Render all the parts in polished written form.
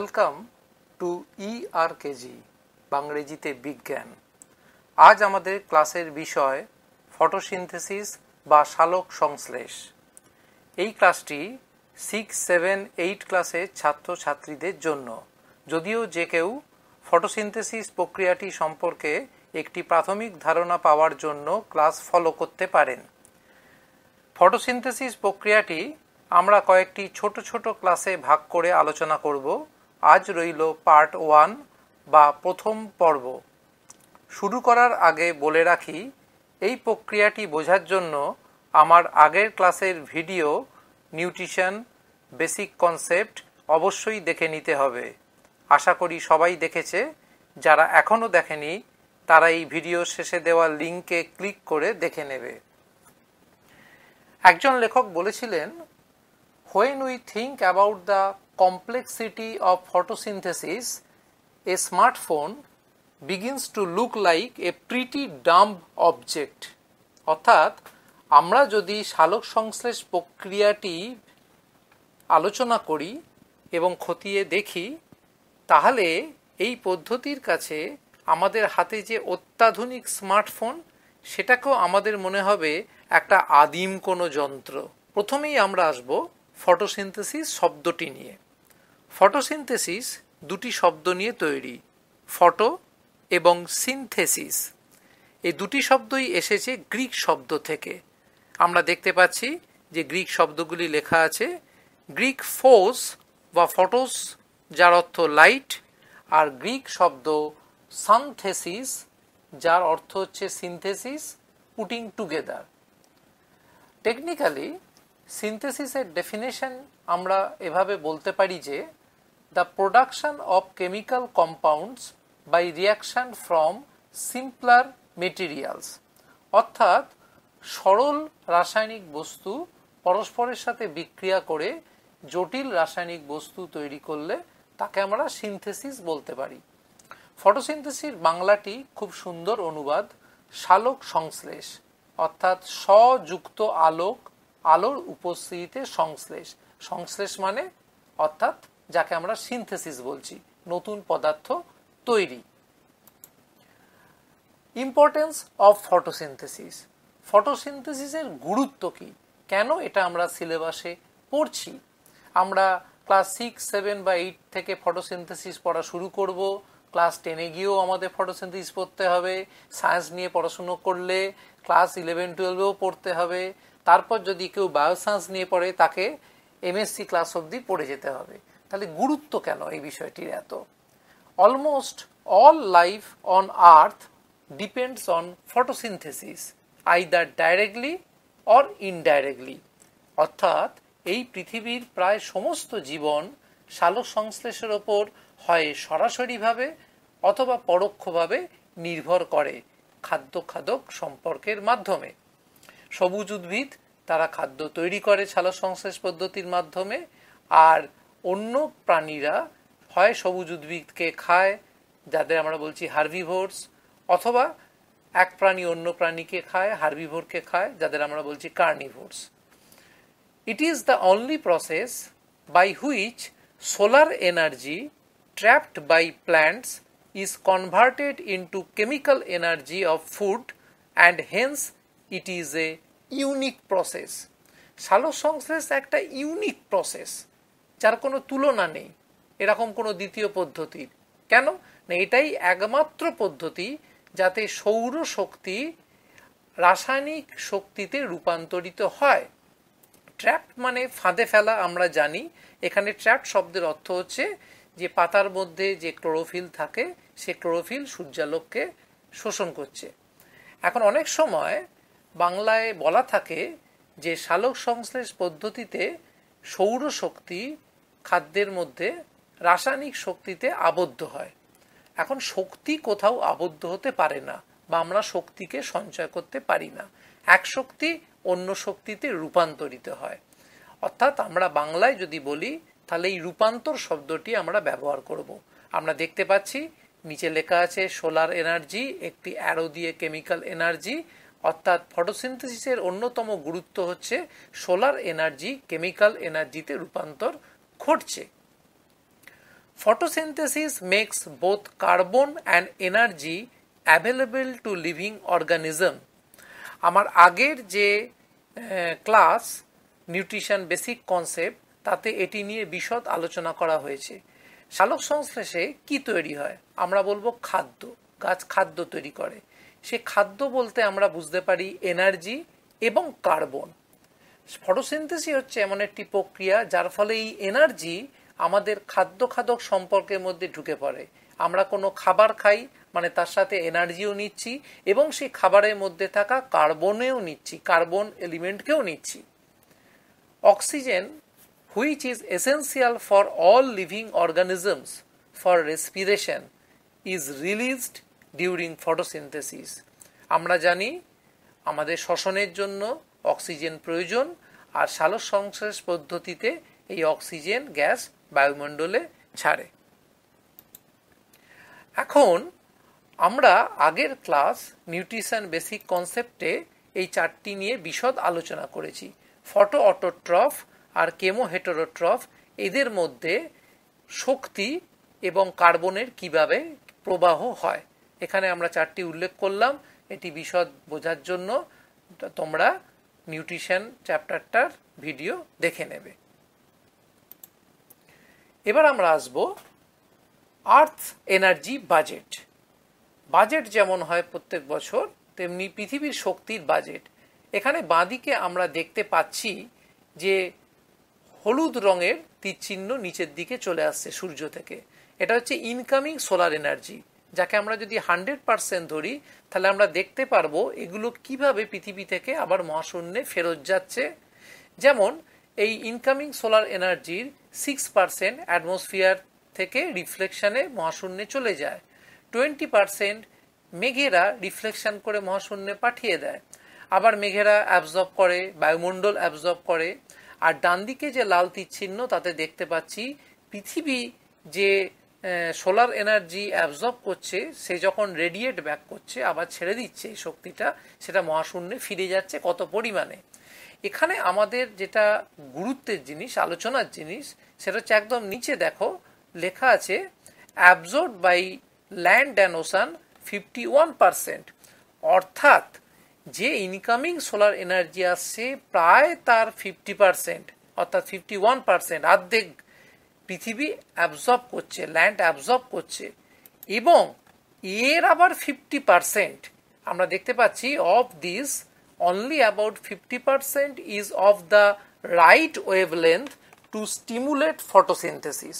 Welcome to ইআরকেজি বাংরেজিতে বিজ্ঞান। আজ আমাদের ক্লাসের বিষয় ফটোসিনথেসিস বা সালোক সংশ্লেষ। এই ক্লাসটি 6, 7, 8 ক্লাসের ছাত্রছাত্রীদের জন্য, যদিও যে কেউ ফটোসিনথেসিস প্রক্রিয়াটি সম্পর্কে একটি প্রাথমিক ধারণা পাওয়ার জন্য ক্লাস ফলো করতে পারেন। ফটোসিনথেসিস প্রক্রিয়াটি আমরা কয়েকটি ছোট ছোট ক্লাসে ভাগ করে আলোচনা করব। আজ রইল পার্ট 1 বা প্রথম পর্ব। শুরু করার আগে বলে রাখি, এই প্রক্রিয়াটি বোঝার জন্য আমার আগের ক্লাসের ভিডিও নিউট্রিশন বেসিক কনসেপ্ট অবশ্যই দেখে নিতে হবে। আশা করি সবাই দেখেছে। যারা এখনও দেখেনি তারা এই ভিডিও শেষে দেওয়া লিঙ্কে ক্লিক করে দেখে নেবে। একজন লেখক বলেছিলেন, when we think about the complexity of photosynthesis, a smartphone begins to look like a pretty dumb object. অর্থাৎ আমরা যদি সালোক সংশ্লেষ প্রক্রিয়াটি আলোচনা করি এবং খতিয়ে দেখি, তাহলে এই পদ্ধতির কাছে আমাদের হাতে যে অত্যাধুনিক স্মার্টফোন, সেটাকেও আমাদের মনে হবে একটা আদিম কোনো যন্ত্র। প্রথমেই আমরা আসব ফটোসিনথেসিস শব্দটি নিয়ে। ফটোসিনথেসিস দুটি শব্দ নিয়ে তৈরি, ফটো এবং সিনথেসিস। এই দুটি শব্দই এসেছে গ্রিক শব্দ থেকে। আমরা দেখতে পাচ্ছি যে গ্রিক শব্দগুলি লেখা আছে। গ্রিক ফোস বা ফটোস, যার অর্থ লাইট, আর গ্রিক শব্দ সানথেসিস, যার অর্থ হচ্ছে সিনথেসিস, পুটিং টুগেদার। টেকনিক্যালি সিনথেসিসের ডেফিনেশন আমরা এভাবে বলতে পারি যে the production of chemical compounds by reaction from simpler materials. অর্থাৎ সরল রাসায়নিক বস্তু পরস্পরের সাথে বিক্রিয়া করে জটিল রাসায়নিক বস্তু তৈরি করলে তাকে আমরা সিনথেসিস বলতে পারি। ফটোসিনথেসিস বাংলাটি খুব সুন্দর অনুবাদ, সালোক সংশ্লেষ, অর্থাৎ স্বযুক্ত আলোক, আলোর উপস্থিতিতে সংশ্লেষ। সংশ্লেষ মানে অর্থাৎ যাকে আমরা সিনথেসিস বলছি, নতুন পদার্থ তৈরি। Importance of photosynthesis. ফটোসিনথেসিসের গুরুত্ব কি, কেন এটা আমরা সিলেবাসে পড়ছি? আমরা ক্লাস 6, 7 বা 8 থেকে ফটোসিনথেসিস পড়া শুরু করব। ক্লাস 10-এ গিয়েও আমাদের ফটোসিনথেসিস পড়তে হবে। সায়েন্স নিয়ে পড়াশুনো করলে ক্লাস 11, 12-এও পড়তে হবে। তারপর যদি কেউ বায়োসায়েন্স নিয়ে পড়ে তাকে এমএসসি ক্লাস অবধি পড়ে যেতে হবে। তাহলে গুরুত্ব কেন এই বিষয়টির এত? Almost all life on earth depends on photosynthesis, either directly or indirectly. অর্থাৎ এই পৃথিবীর প্রায় সমস্ত জীবন সালোক সংশ্লেষের ওপর হয় সরাসরিভাবে অথবা পরোক্ষভাবে নির্ভর করে খাদ্য খাদক সম্পর্কের মাধ্যমে। সবুজ উদ্ভিদ তারা খাদ্য তৈরি করে সালোক সংশ্লেষ পদ্ধতির মাধ্যমে, আর অন্য প্রাণীরা হয় সবুজ উদ্ভিদকে খায়, যাদের আমরা বলছি হার্বিভোরস, অথবা এক প্রাণী অন্য প্রাণীকে খায়, হার্বিভোরকে খায়, যাদের আমরা বলছি কার্নিভোরস। It is the only process by which solar energy trapped by plants is converted into chemical energy of food, and hence it is a unique process. সালোক সংশ্লেষ একটা ইউনিক প্রসেস, যার কোনো তুলনা নেই এরকম কোনো দ্বিতীয় পদ্ধতির। কেন না, এটাই একমাত্র পদ্ধতি যাতে সৌর শক্তি রাসায়নিক শক্তিতে রূপান্তরিত হয়। ট্র্যাপ মানে ফাঁদে ফেলা, আমরা জানি। এখানে ট্র্যাপ শব্দের অর্থ হচ্ছে যে পাতার মধ্যে যে ক্লোরোফিল থাকে, সে ক্লোরোফিল সূর্যালোককে শোষণ করছে। এখন অনেক সময় বাংলায় বলা থাকে যে সালোক সংশ্লেষ পদ্ধতিতে সৌর শক্তি খাদ্যের মধ্যে রাসায়নিক শক্তিতে আবদ্ধ হয়। এখন শক্তি কোথাও আবদ্ধ হতে পারে না, বা আমরা শক্তিকে সঞ্চয় করতে পারি না। এক শক্তি অন্য শক্তিতে রূপান্তরিত হয়। অর্থাৎ আমরা বাংলায় যদি বলি তাহলে এই রূপান্তর শব্দটি আমরা ব্যবহার করব। আমরা দেখতে পাচ্ছি নিচে লেখা আছে সোলার এনার্জি, একটি অ্যারো দিয়ে কেমিক্যাল এনার্জি। অর্থাৎ ফটোসিনথেসিসের অন্যতম গুরুত্ব হচ্ছে সোলার এনার্জি কেমিক্যাল এনার্জিতে রূপান্তর ঘটছে। Photosynthesis makes both carbon and energy available to living organism. আমার আগের যে ক্লাস নিউট্রিশন বেসিক কনসেপ্ট তাতে এটি নিয়ে বিশদ আলোচনা করা হয়েছে। সালোক সংশ্লেষে কি তৈরি হয়? আমরা বলবো খাদ্য। গাছ খাদ্য তৈরি করে। সে খাদ্য বলতে আমরা বুঝতে পারি এনার্জি এবং কার্বন। ফটোসিনথেসিস হচ্ছে এমন একটি প্রক্রিয়া যার ফলে এই এনার্জি আমাদের খাদ্য খাদক সম্পর্কের মধ্যে ঢুকে পড়ে। আমরা কোনো খাবার খাই মানে তার সাথে এনার্জিও নিচ্ছি এবং সেই খাবারের মধ্যে থাকা কার্বনেও নিচ্ছি, কার্বন এলিমেন্টকেও নিচ্ছি। Oxygen which is essential for all living organisms for respiration is released during photosynthesis. আমরা জানি আমাদের শ্বসনের জন্য অক্সিজেন প্রয়োজন, আর সালোক সংশ্লেষ পদ্ধতিতে এই অক্সিজেন গ্যাস বায়ুমণ্ডলে ছাড়ে। এখন আমরা আগের ক্লাস নিউট্রিশন বেসিক কনসেপ্টে এই চারটি নিয়ে বিশদ আলোচনা করেছি। ফটো অটোট্রফ আর কেমো হেটেরোট্রফ, এদের মধ্যে শক্তি এবং কার্বনের কিভাবে প্রবাহ হয় এখানে আমরা চারটি উল্লেখ করলাম। এটি বিশদ বোঝার জন্য তোমরা নিউট্রিশন চ্যাপ্টারটার ভিডিও দেখে নেবে। এবার আমরা আসব আর্থ এনার্জি বাজেট। বাজেট যেমন হয় প্রত্যেক বছর, তেমনি পৃথিবীর শক্তির বাজেট। এখানে বাঁদিকে আমরা দেখতে পাচ্ছি যে হলুদ রঙের তীরচিহ্ন নিচের দিকে চলে আসছে সূর্য থেকে। এটা হচ্ছে ইনকামিং সোলার এনার্জি, যাকে আমরা যদি 100% ধরি তাহলে আমরা দেখতে পারবো এগুলো কিভাবে পৃথিবী থেকে আবার মহাশূন্যে ফেরত যাচ্ছে। যেমন এই ইনকামিং সোলার এনার্জির 6% অ্যাটমসফিয়ার থেকে রিফ্লেকশনে মহাশূন্যে চলে যায়, 20% মেঘেরা রিফ্লেকশন করে মহাশূন্যে পাঠিয়ে দেয়, আবার মেঘেরা অ্যাবজর্ব করে, বায়ুমণ্ডল অ্যাবজর্ব করে। আর ডান দিকে যে লাল তীরচিহ্ন তাতে দেখতে পাচ্ছি পৃথিবী যে সোলার এনার্জি অ্যাবজর্ব করছে সে যখন রেডিয়েট ব্যাক করছে আবার ছেড়ে দিচ্ছে এই শক্তিটা, সেটা মহাশূন্যে ফিরে যাচ্ছে কত পরিমাণে। এখানে আমাদের যেটা গুরুত্বের জিনিস, আলোচনার জিনিস, সেটা হচ্ছে একদম নিচে দেখো লেখা আছে absorbed by land and ocean 51%, অর্থাৎ যে ইনকামিং সোলার এনার্জি আসছে প্রায় তার 50%, অর্থাৎ 51%, অর্ধেক পৃথিবী অ্যাবজর্ব করছে, ল্যান্ড অ্যাবজর্ব করছে। এবং এর আবার 50% আমরা দেখতে পাচ্ছি of this only about 50% is of the right wavelength two stimulate photosynthesis,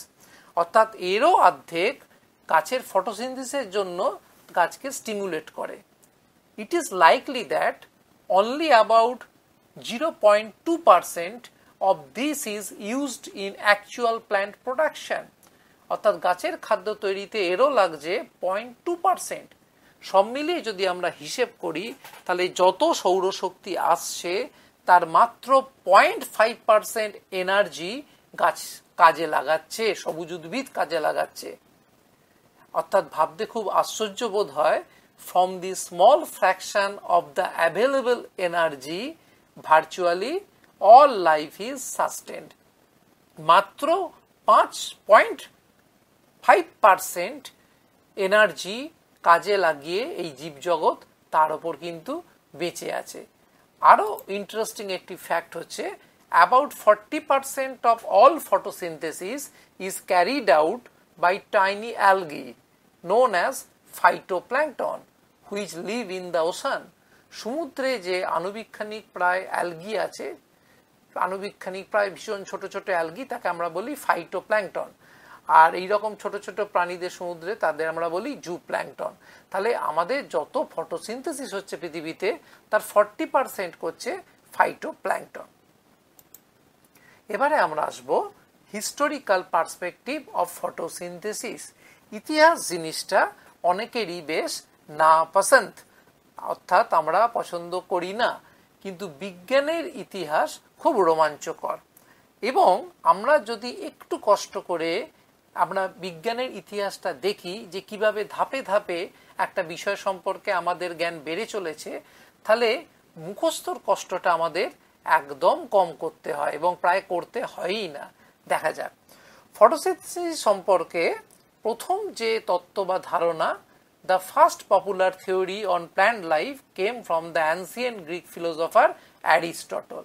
অর্থাৎ এরও অর্ধেক গাছের ফটোসিনথেসিসের জন্য গাছকে স্টিমুলেট করে। It is likely that only about 0.2% of this is used in actual plant production, অর্থাৎ গাছের খাদ্য তৈরিতে এরও লাগছে 0.2%। সব মিলিয়ে যদি আমরা হিসেব করি তাহলে যত সৌরশক্তি আসছে তার মাত্র 0.5% এনার্জি গাছ কাজে লাগাচ্ছে, সবুজ উদ্ভিদ কাজে লাগাচ্ছে। অর্থাৎ ভাবতে খুব আশ্চর্য বোধ হয়, from the small fraction of the available energy virtually all life is sustained. মাত্র 5.5% এনার্জি কাজে লাগিয়ে এই জীবজগৎ তার উপর কিন্তু বেঁচে আছে। আরো ইন্টারেস্টিং একটি ফ্যাক্ট হচ্ছে about 40% of all photosynthesis is carried out by tiny algae known as phytoplankton which live in the ocean. সমুদ্রে যে আণুবীক্ষণিক প্রায় অ্যালগি আছে, আণুবীক্ষণিক প্রায় ভীষণ ছোট ছোট অ্যালগি, তাকে আমরা বলি ফাইটোপ্ল্যাঙ্কটন। আর এইরকম ছোট ছোট প্রাণীদের সমুদ্রে তাদের আমরা বলি জুপ্ল্যাঙ্কটন। তাহলে আমাদের যত ফটোসিনথেসিস হচ্ছে পৃথিবীতে তার 40% করছে ফাইটোপ্ল্যাঙ্কটন। এবারে আমরা আসবো হিস্টোরিক্যাল পার্সপেক্টিভ অফ ফটোসিনথেসিস। ইতিহাস জিনিসটা অনেকেরই বেশ না পছন্দ, অর্থাৎ আমরা পছন্দ করি না, কিন্তু বিজ্ঞানের ইতিহাস খুব রোমাঞ্চকর। এবং আমরা যদি একটু কষ্ট করে আমরা বিজ্ঞানের ইতিহাসটা দেখি যে কিভাবে ধাপে ধাপে একটা বিষয় সম্পর্কে আমাদের জ্ঞান বেড়ে চলেছে, তাহলে মুখস্থর কষ্টটা আমাদের একদম কম করতে হয় এবং প্রায় করতে হয়ই না। দেখা যাক, ফটোসিনথেসিস সম্পর্কে প্রথম যে তত্ত্ব বা ধারণা, the first popular theory on plant life came from the ancient Greek philosopher Aristotle.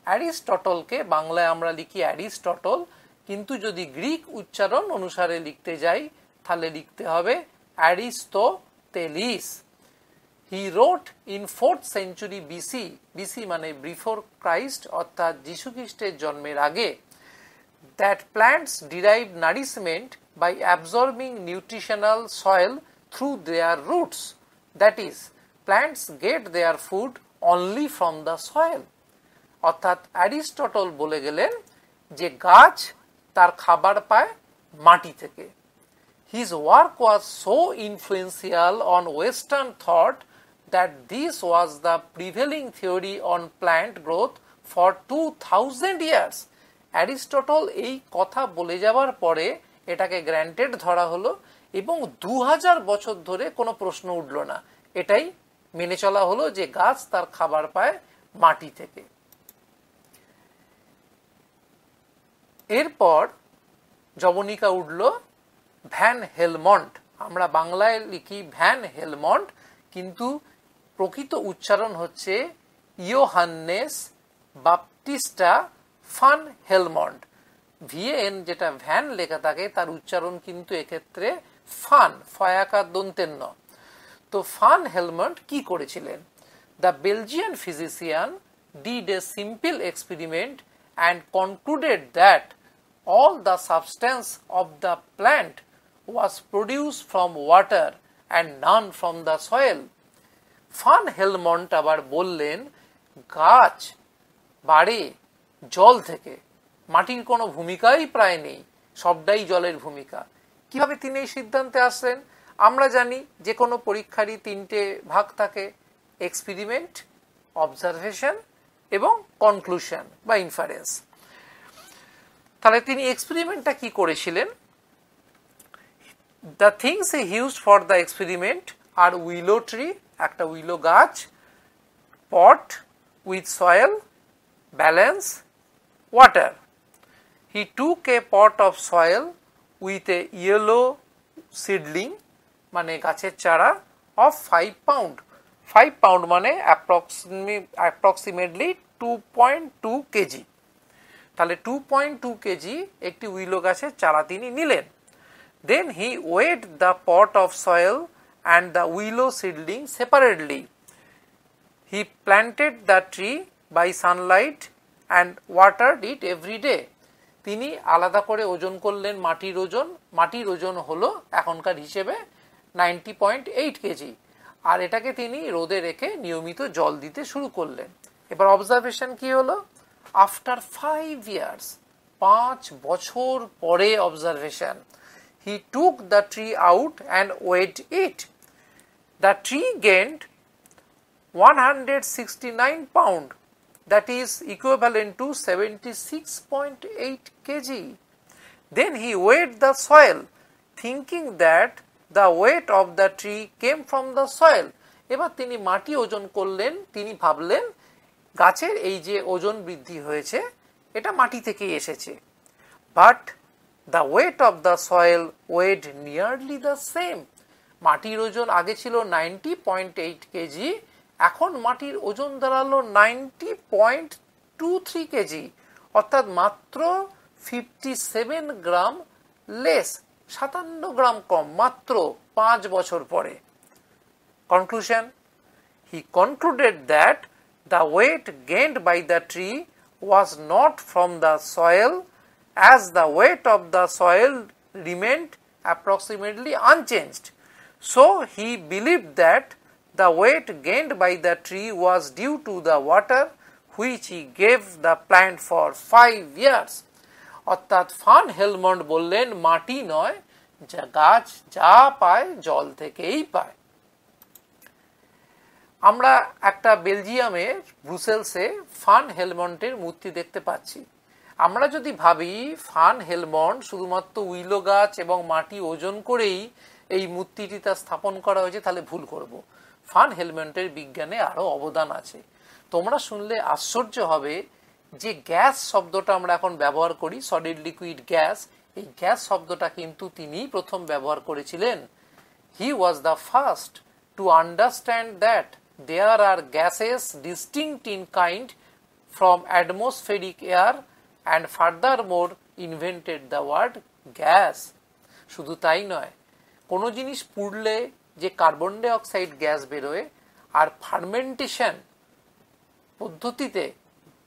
অ্যারিস্টটলকে বাংলায় আমরা লিখি অ্যারিস্টটল, কিন্তু যদি গ্রিক উচ্চারণ অনুসারে লিখতে যাই তাহলে লিখতে হবে অ্যারিস্টোতেলিস। He wrote in 4th century BC, BC মানে before Christ অর্থাৎ যীশু খ্রিস্টের জন্মের আগে, that plants derive nourishment by absorbing nutritional soil through their roots. That is, plants get their food only from the soil. অর্থাৎ অ্যারিস্টটল বলে গেলেন যে গাছ তার খাবার পায় মাটি থেকে। His work was so influential on Western thought that this was the prevailing theory on plant growth for 2000 years. Aristotle এই কথা বলে যাওয়ার পরে এটাকে গ্র্যান্টেড ধরা হলো এবং 2000 বছর ধরে কোনো প্রশ্ন উঠল না, এটাই মেনে চলা হলো যে গাছ তার খাবার পায় মাটি থেকে। এরপর জবনিকা উঠল ভ্যান হেলমন্ট। আমরা বাংলায় লিখি ভ্যান হেলমন্ট, কিন্তু প্রকৃত উচ্চারণ হচ্ছে ইয়োহান্নেস বাপ্টিস্টা ফান হেলমন্ট। ভিএন যেটা ভ্যান লেখা থাকে তার উচ্চারণ কিন্তু এক্ষেত্রে ফান, ফয়াকার দন্তের ন। তো ফান হেলমন্ট কি করেছিলেন? The Belgian physician did a simple experiment and concluded that all the substance of the plant was produced from water and none from the soil. Van Helmont আবার বললেন গাছ বাড়ে জল থেকে, মাটির কোনো ভূমিকাই প্রায় নেই, সবটাই জলের ভূমিকা। কিভাবে তিনি এই সিদ্ধান্তে আসলেন? আমরা জানি যে কোনো পরীক্ষারই তিনটে ভাগ থাকে, এক্সপেরিমেন্ট, অবজারভেশন এবং কনক্লুশন বা ইনফারেন্স। তাহলে তিনি এক্সপেরিমেন্টটা কি করেছিলেন? The things he used for the experiment are willow tree, একটা উইলো গাছ, pot with soil, balance, water. He took a pot of soil with a yellow seedling, মানে গাছের চারা, অফ 5 পাউন্ড। 5 পাউন্ড মানে অ্যাপ্রক্সিমেটলি 2.2 কেজি। তাহলে 2.2 kg একটি willow গাছের চারা তিনি নিলেন। Then he weighed the pot of soil and the willow seedling separately. He planted the tree by sunlight and watered it every day. তিনি আলাদা করে ওজন করলেন মাটির ওজন। মাটির ওজন হলো এখনকার হিসেবে 90.8 কেজি, আর এটাকে তিনি রোদে রেখে নিয়মিত জল দিতে শুরু করলেন। এবার অবজারভেশন কি হলো? After 5 years, 5 বছর পরে observation, he took the tree out and weighed it. The tree gained 169 pound, that is equivalent to 76.8 kg. Then he weighed the soil, thinking that the weight of the tree came from the soil. এবার তিনি মাটি ওজন করলেন, তিনি ভাবলেন গাছের এই যে ওজন বৃদ্ধি হয়েছে এটা মাটি থেকেই এসেছে। But the weight of the soil ওয়েড nearly the same. মাটির ওজন আগে ছিল 90.8 কেজি, এখন মাটির ওজন দাঁড়ালো 90.23 কেজি, অর্থাৎ মাত্র 57 গ্রাম লেস, 57 গ্রাম কম, মাত্র 5 বছর পরে। Conclusion, he concluded that the weight gained by the tree was not from the soil, as the weight of the soil remained approximately unchanged. So he believed that the weight gained by the tree was due to the water which he gave the plant for 5 years. অর্থাৎ fun Helmont বললেন মাটি নয়, যা গাছ যা পায় জল থেকেই পায়। আমরা একটা বেলজিয়ামের ব্রুসেলসে ফান হেলমন্টের মূর্তি দেখতে পাচ্ছি। আমরা যদি ভাবি ফান হেলমন্ট শুধুমাত্র উইলো গাছ এবং মাটি ওজন করেই এই মূর্তিটি তা স্থাপন করা হয়েছে, তাহলে ভুল করব। ফান হেলমন্টের বিজ্ঞানে আরও অবদান আছে। তোমরা শুনলে আশ্চর্য হবে যে গ্যাস শব্দটা আমরা এখন ব্যবহার করি, সলিড লিকুইড গ্যাস, এই গ্যাস শব্দটা কিন্তু তিনিই প্রথম ব্যবহার করেছিলেন। He was the first to understand that there are gases distinct in kind from atmospheric air and furthermore invented the word gas. শুধু তাই নয়, কোনো জিনিস পুড়লে যে কার্বন ডাই অক্সাইড গ্যাস বেরোয় আর ফার্মেন্টেশন পদ্ধতিতে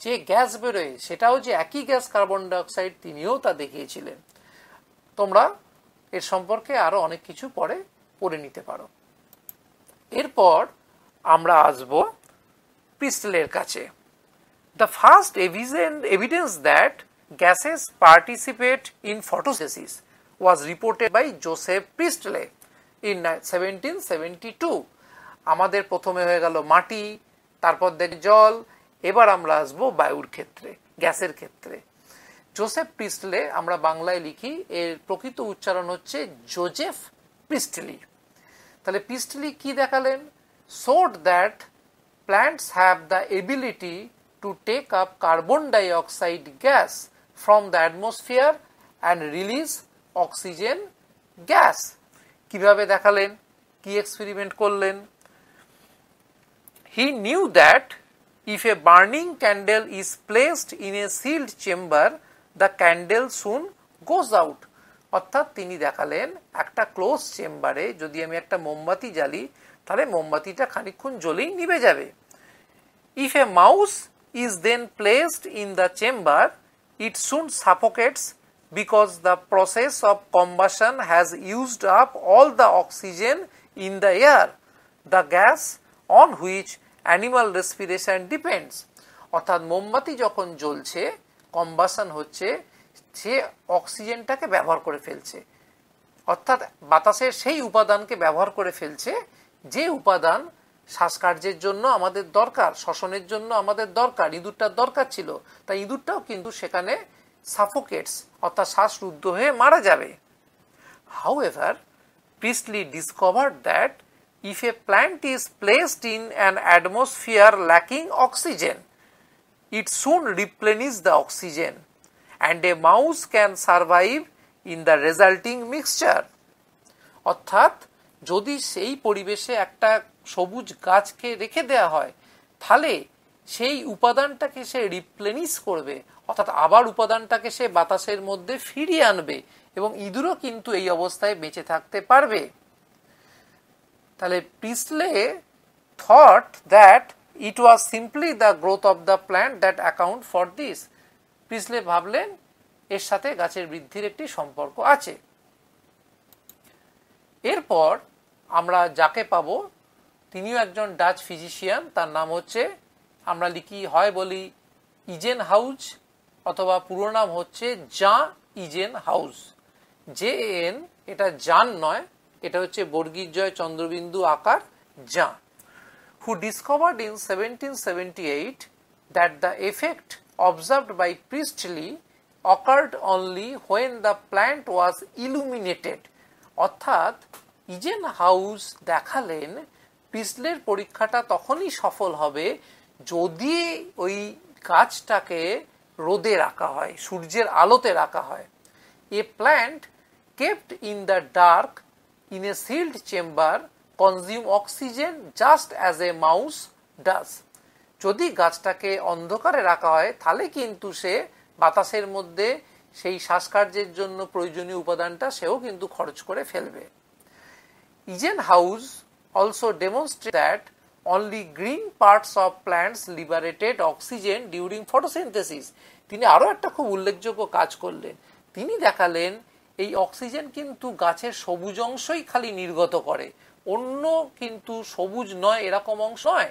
যে গ্যাস বেরোয় সেটাও যে একই গ্যাস কার্বন ডাই অক্সাইড, তিনিও তা দেখিয়েছিলেন। তোমরা এর সম্পর্কে আরো অনেক কিছু পরে পড়ে নিতে পারো। এরপর আমরা আসব প্রিস্টলের কাছে। The first evidence that gases participate in photosynthesis was reported by Joseph Priestley in 1772. আমাদের প্রথমে হয়ে গেল মাটি, তারপর দেখি জল, এবার আমরা আসবো বায়ুর ক্ষেত্রে, গ্যাসের ক্ষেত্রে। জোসেফ প্রিস্টলে আমরা বাংলায় লিখি, এর প্রকৃত উচ্চারণ হচ্ছে জোজেফ প্রিস্টলি। তাহলে প্রিস্টলি কি দেখালেন? showed that plants have the ability to take up carbon dioxide gas from the atmosphere and release oxygen gas. কিভাবে দেখালেন? কি এক্সপেরিমেন্ট করলেন? He knew that if a burning candle is placed in a sealed chamber, the candle soon goes out. অর্থাৎ তিনি দেখালেন একটা close চেম্বারে যদি আমি একটা মোমবাতি জ্বালি তাহলে মোমবাতিটা খানিকক্ষণ জ্বলেই নিভে যাবে। If a mouse is then placed in the chamber, it soon suffocates because the process of combustion has used up all the oxygen in the air, the gas on which animal respiration depends. অর্থাৎ মোমবাতি যখন জ্বলছে, combustion হচ্ছে, সে অক্সিজেনটাকে ব্যবহার করে ফেলছে, অর্থাৎ বাতাসের সেই উপাদানকে ব্যবহার করে ফেলছে যে উপাদান শ্বাসকার্যের জন্য আমাদের দরকার, শ্বসনের জন্য আমাদের দরকার, ইঁদুরটার দরকার ছিল, তাই ইঁদুরটাও কিন্তু সেখানে সাফোকেটস অর্থাৎ শ্বাসরুদ্ধ হয়ে মারা যাবে। However, Priestley discovered that if a plant is placed in an atmosphere lacking oxygen, it soon replenishes the oxygen and a mouse can survive in the resulting mixture. অর্থাৎ যদি সেই পরিবেশে একটা সবুজ গাছকে রেখে দেওয়া হয় তাহলে সেই উপাদানটাকে সে রিপ্লেনিশ করবে, অর্থাৎ আবার উপাদানটাকে সে বাতাসের মধ্যে ফিরিয়ে আনবে এবং ইঁদুরও কিন্তু এই অবস্থায় বেঁচে থাকতে পারবে। তাহলে প্রিস্টলে thought that it was simply the growth of the plant that account for this. প্রিস্টলে ভাবলেন এর সাথে গাছের বৃদ্ধির একটি সম্পর্ক আছে। এরপর আমরা যাকে পাবো তিনিও একজন ডাচ ফিজিশিয়ান, তার নাম হচ্ছে, আমরা লিখি হয় বলি ইজেন হাউজ অথবা পুরো নাম হচ্ছে জাঁ ইজেন হাউজ। JAN, এটা জান নয়, এটা হচ্ছে বর্গীর জয় চন্দ্রবিন্দু আকার Jean, who discovered in 1778 that the effect observed by Priestley occurred only when the plant was illuminated. অর্থাৎ ইজেন হাউস দেখালেন প্রিস্টলের পরীক্ষাটা তখনই সফল হবে যদি ওই গাছটাকে রোদে রাখা হয়, সূর্যের আলোতে রাখা হয়। A plant kept in the dark in a sealed chamber consume oxygen just as a mouse does. যদি গাছটাকে অন্ধকারে রাখা হয় তাহলে কিন্তু সে বাতাসের মধ্যে সেই শ্বাসকার্যের জন্য প্রয়োজনীয় উপাদানটা সেও কিন্তু খরচ করে ফেলবে। Isn't house also demonstrated that only green parts of plants liberated oxygen during photosynthesis. তিনি আরো একটা খুব উল্লেখযোগ্য কাজ করলেন, তিনি দেখালেন এই অক্সিজেন কিন্তু গাছের সবুজ অংশই খালি নির্গত করে, অন্য কিন্তু সবুজ নয় এরকম অংশ নয়।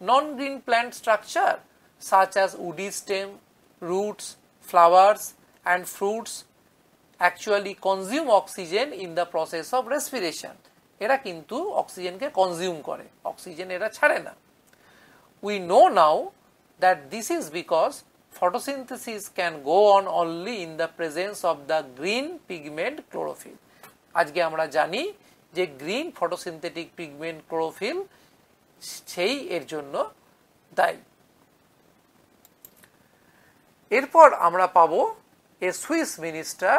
Non green plant structure such as woody stem, roots, flowers and fruits actually consume oxygen in the process of respiration. এরা কিন্তু অক্সিজেনকে কনজিউম করে, অক্সিজেন এরা ছাড়ে না। We know now that this is because photosynthesis can go on only in the presence of the green pigment chlorophyll. আজকে আমরা জানি যে গ্রিন ফটোসিনথেটিক পিগমেন্ট ক্লোরোফিল সেই এর জন্য দায়ী। এরপর আমরা পাবো এ সুইস মিনিস্টার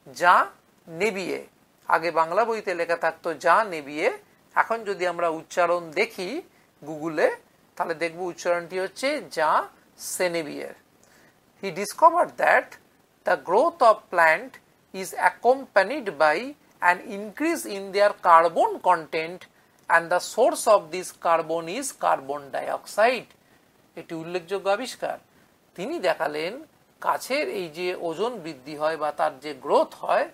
যা নেবিয়ে, আগে বাংলা বইতে লেখা থাকতো যা নেবিয়ে, এখন যদি আমরা উচ্চারণ দেখি গুগলে তাহলে দেখব উচ্চারণটি হচ্ছে যা সেনেবিয়ের। He discovered that the growth of plant is accompanied by an increase in their carbon content and the source of this carbon is carbon dioxide. এটি উল্লেখযোগ্য আবিষ্কার। তিনি দেখালেন গাছের এই যে ওজন বৃদ্ধি হয় বা তার যে গ্রোথ হয়,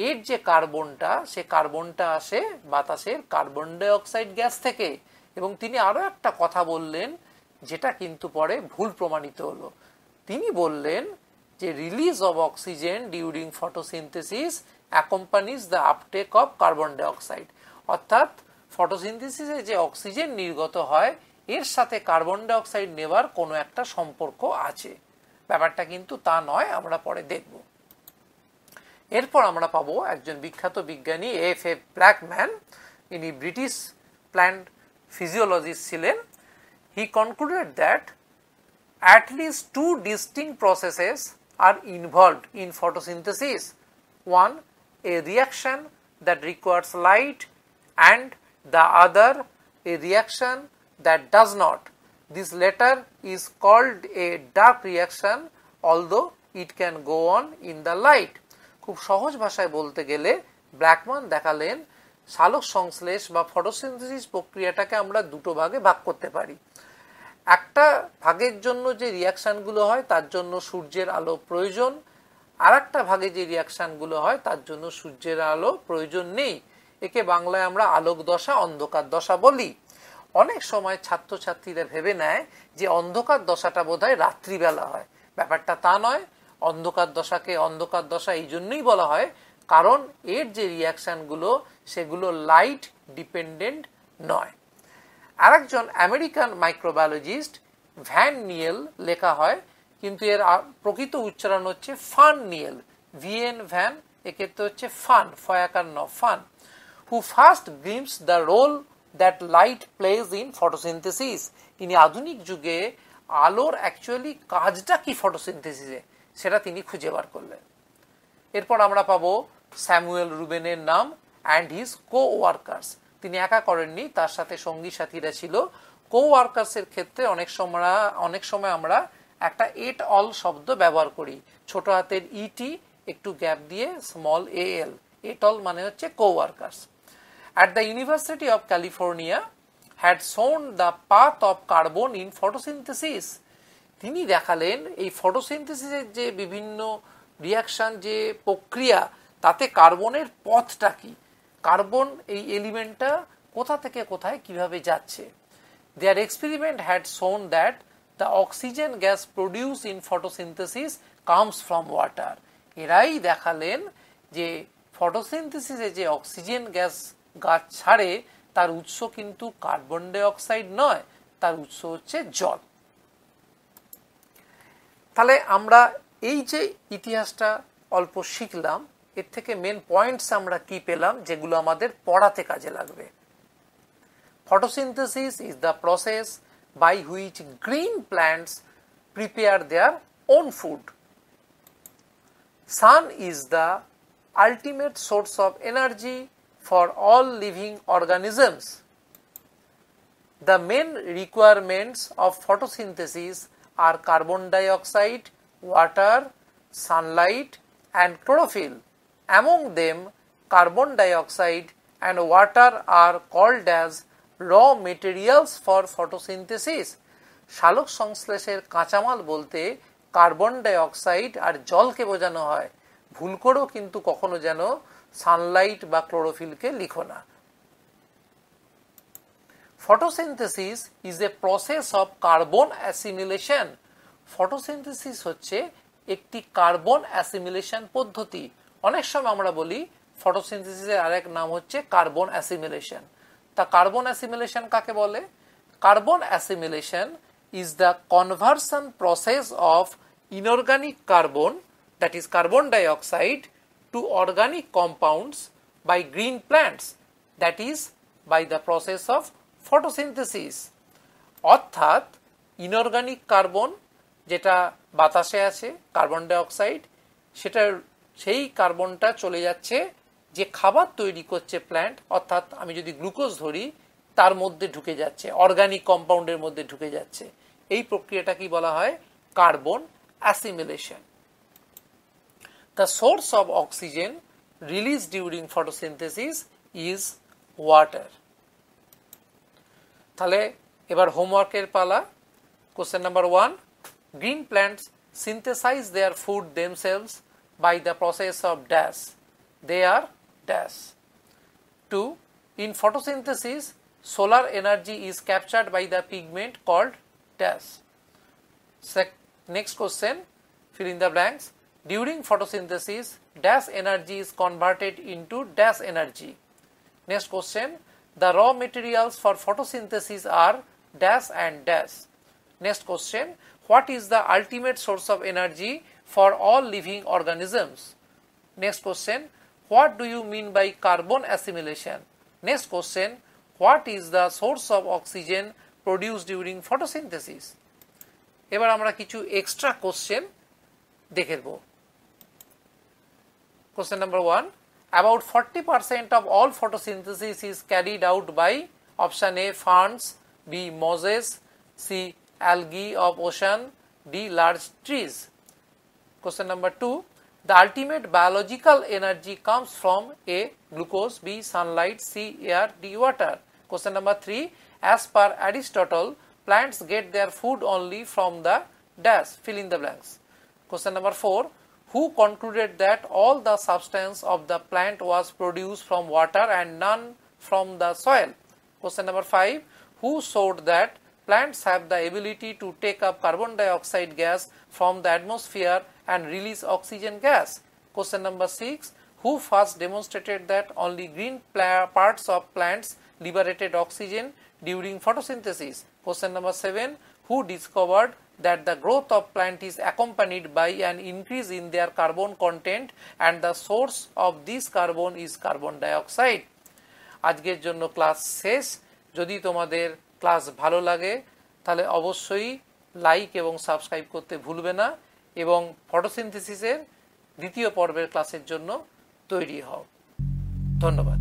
এর যে কার্বনটা, সে কার্বনটা আসে বাতাসের কার্বন ডাই অক্সাইড গ্যাস থেকে। এবং তিনি আরো একটা কথা বললেন যেটা কিন্তু পরে ভুল প্রমাণিত হলো। তিনি বললেন যে release of oxygen during photosynthesis accompanies the uptake of carbon ডাই অক্সাইড, অর্থাৎ ফটোসিনথেসিসে যে অক্সিজেন নির্গত হয় এর সাথে কার্বন ডাই অক্সাইড নেওয়ার কোনো একটা সম্পর্ক আছে। ব্যাপারটা কিন্তু তা নয়, আমরা পরে দেখব। এরপর আমরা পাবো একজন বিখ্যাত বিজ্ঞানী এফ ব্ল্যাকম্যান, ইনি ব্রিটিশ প্ল্যান্ট ফিজিওলজিস্ট ছিলেন। He concluded that at least two distinct processes are involved in photosynthesis. One, a reaction that requires light, and the other, a reaction that does not. This latter is called a dark reaction, although it can go on in the light. খুব সহজ ভাষায় বলতে গেলে Blackman দেখালেন সালোক সংশ্লেষ বা photosynthesis প্রক্রিয়াটাকে আমরা দুটো ভাগে ভাগ করতে পারি। একটা ভাগের জন্য যে রিয়াকশনগুলো হয় তার জন্য সূর্যের আলো প্রয়োজন, আর একটা ভাগে যে রিয়াকশনগুলো হয় তার জন্য সূর্যের আলো প্রয়োজন নেই। একে বাংলায় আমরা আলোক দশা, অন্ধকার দশা বলি। অনেক সময় ছাত্রছাত্রীরা ভেবে নেয় যে অন্ধকার দশাটা বোধহয় রাত্রিবেলা হয়। ব্যাপারটা তা নয়। অন্ধকার দশাকে অন্ধকার দশা এই জন্যই বলা হয় কারণ এর যে রিয়াকশনগুলো সেগুলো লাইট ডিপেন্ডেন্ট নয়। আরেকজন আমেরিকান মাইক্রোবায়োলজিস্ট ভ্যান নিয়েল লেখা হয়, কিন্তু এর প্রকৃত উচ্চারণ হচ্ছে ফান নিয়েল, ভিএন ভ্যান, এক্ষেত্রে হচ্ছে ফান, ফয়াকার ন ফান, who first glimpse the role that light plays in photosynthesis. তিনি আধুনিক যুগে আলোর অ্যাকচুয়ালি কাজটা কি ফটোসিনথেসিসে সেটা তিনি খুঁজে বার করলেন। এরপর আমরা পাবো স্যামুয়েল রুবেনের নাম অ্যান্ড হিজ কো ওয়ার্কার্স। তিনি একা করেননি, তার সাথে সঙ্গী সাথীরা ছিল। কো ওয়ার্কার্সের ক্ষেত্রে অনেক সময় আমরা একটা এট অল শব্দ ব্যবহার করি, ছোট হাতের ইটি একটু গ্যাপ দিয়ে স্মল এল, এট অল মানে হচ্ছে co workers. At the university of California had shown the path of carbon in photosynthesis. তিনি দেখালেন এই ফটোসিনথেসিসের যে বিভিন্ন রিয়াকশন, যে প্রক্রিয়া, তাতে কার্বনের পথটা কি, কার্বন এই এলিমেন্টটা কোথা থেকে কোথায় কিভাবে যাচ্ছে। Their experiment had shown that the oxygen gas produced in photosynthesis comes from water. এরাই দেখালেন যে ফটোসিনথেসিসে যে অক্সিজেন গ্যাস গাছ ছাড়ে তার উৎস কিন্তু কার্বন ডাই অক্সাইড নয়, তার উৎস হচ্ছে জল। তাহলে আমরা এই যে ইতিহাসটা অল্প শিখলাম, এর থেকে মেন পয়েন্টস আমরা কি পেলাম যেগুলো আমাদের পড়াতে কাজে লাগবে। Photosynthesis is the process by which green plants prepare their own food. Sun is the ultimate source of energy for all living organisms. The main requirements of photosynthesis are carbon dioxide, water, sunlight, and chlorophyll. Among them, carbon dioxide and water are called as raw materials for photosynthesis. সালোক সংশ্লেষের কাঁচামাল বলতে carbon ডাই oxide আর জলকে বোঝানো হয়। ভুল করেও কিন্তু কখনো যেন সানলাইট বা ক্লোরোফিলকে লিখো না। Photosynthesis is a process of carbon assimilation. Photosynthesis হচ্ছে একটি কার্বন অ্যাসিমিলেশন পদ্ধতি। অনেক সময় আমরা বলি ফটোসিনথেসিসের আরেক নাম হচ্ছে কার্বন অ্যাসিমিলেশন। তা কার্বন অ্যাসিমিলেশন কাকে বলে? Carbon assimilation is the conversion process of inorganic carbon, that is carbon dioxide, to organic compounds by green plants, that is by the process of photosynthesis. অর্থাৎ ইনঅর্গানিক কার্বন যেটা বাতাসে আছে, carbon ডাই oxide, সেটার সেই কার্বনটা চলে যাচ্ছে যে খাবার তৈরি করছে প্ল্যান্ট, অর্থাৎ আমি যদি গ্লুকোজ ধরি, তার মধ্যে ঢুকে যাচ্ছে, অর্গানিক কম্পাউন্ডের মধ্যে ঢুকে যাচ্ছে। এই প্রক্রিয়াটা কি বলা হয়? Carbon assimilation. The source of oxygen released during photosynthesis is water. তাহলে এবার হোমওয়ার্কের পালা। Question number 1, green plants synthesize their food themselves by the process of dash. They are dash. 2, in photosynthesis solar energy is captured by the pigment called dash. Next question, fill in the blanks. During photosynthesis dash energy is converted into dash energy. Next question, the raw materials for photosynthesis are dash and dash. Next question, what is the ultimate source of energy for all living organisms? Next question, what do you mean by carbon assimilation? Next question, what is the source of oxygen produced during photosynthesis? এবার আমরা কিছু extra question দেখে নেব। Question number 1, about 40% of all photosynthesis is carried out by option A ferns, B mosses, C algae of ocean, D large trees. Question number 2, the ultimate biological energy comes from A glucose, B sunlight, C air, D water. Question number 3, as per Aristotle plants get their food only from the dash, fill in the blanks. Question number 4, who concluded that all the substance of the plant was produced from water and none from the soil? Question number 5, who showed that plants have the ability to take up carbon dioxide gas from the atmosphere and release oxygen gas? Question number 6, who first demonstrated that only green parts of plants liberated oxygen during photosynthesis? Question number 7, who discovered that the growth of plant is accompanied by an increase in their carbon content and the source of this carbon is carbon dioxide? আজকের জন্য class শেষ। যদি তোমাদের class ভালো লাগে তাহলে অবশ্যই like এবং সাবস্ক্রাইব করতে ভুলবে না এবং ফটোসিনথেসিসের দ্বিতীয় পর্বের ক্লাসের জন্য তৈরি হও। ধন্যবাদ।